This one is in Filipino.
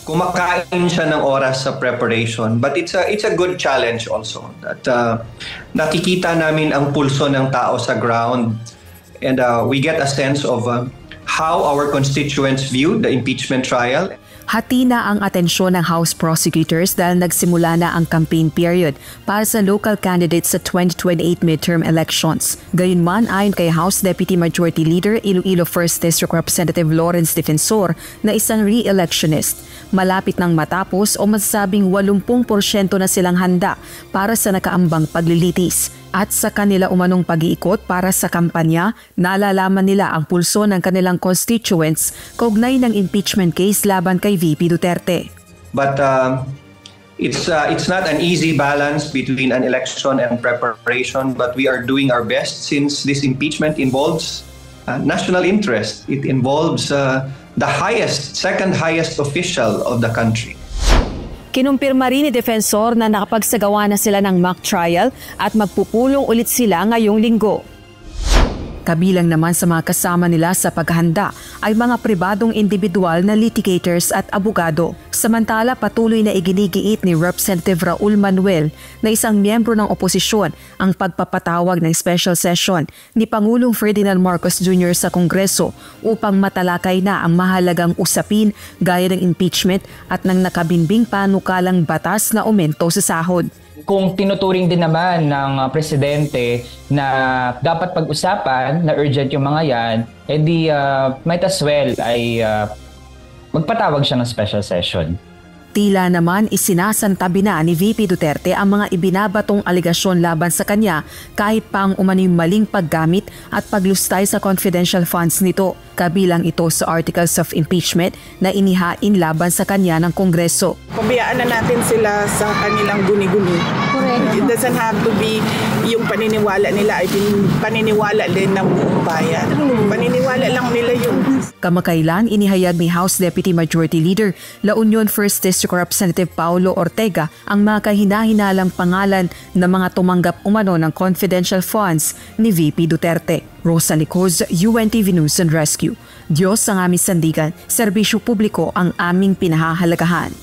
kumakain siya ng oras sa preparation, but it's a good challenge also that nakikita namin ang pulso ng tao sa ground, and we get a sense of how our constituents view the impeachment trial. Hati na ang atensyon ng House prosecutors dahil nagsimula na ang campaign period para sa local candidates sa 2028 midterm elections. Gayunman, ayon kay House Deputy Majority Leader Iloilo 1st District Representative Lawrence Defensor na isang re-electionist, malapit nang matapos o masasabing 80% na silang handa para sa nakaambang paglilitis. At sa kanila umanong pag-iikot para sa kampanya, nalalaman nila ang pulso ng kanilang constituents kaugnay ng impeachment case laban kay VP Duterte. But it's not an easy balance between an election and preparation, but we are doing our best since this impeachment involves national interest. It involves the second highest official of the country. Kinumpirma rin ni Defensor na nakapagsagawa na sila ng mock trial at magpupulong ulit sila ngayong linggo. Kabilang naman sa mga kasama nila sa paghahanda ay mga pribadong individual na litigators at abogado. Samantala, patuloy na iginigiit ni Representative Raul Manuel na isang miyembro ng oposisyon ang pagpapatawag ng special session ni Pangulong Ferdinand Marcos Jr. sa Kongreso upang matalakay na ang mahalagang usapin gaya ng impeachment at ng nakabinbing panukalang batas na aumento sa sahod. Kung tinuturing din naman ng presidente na dapat pag-usapan, na urgent yung mga yan, edi might as well ay magpatawag siya ng special session. Tila naman isinasantabi na ni VP Duterte ang mga ibinabatong aligasyon laban sa kanya kahit pa ang umano'y maling paggamit at paglustay sa confidential funds nito. Kabilang ito sa articles of impeachment na inihain laban sa kanya ng Kongreso. Pabayaan na natin sila sa kanilang guni-guni. It doesn't have to be yung paniniwala nila ay paniniwala din ng buong bayan. Paniniwala lang nila yun. Kamakailan, inihayag ni House Deputy Majority Leader La Union 1st District Representative Paulo Ortega ang mga kahina-hinalang pangalan ng mga tumanggap umano ng confidential funds ni VP Duterte. Rosa Licos, UNTV News and Rescue. Diyos ang aming sandigan, serbisyo publiko ang aming pinahahalagahan.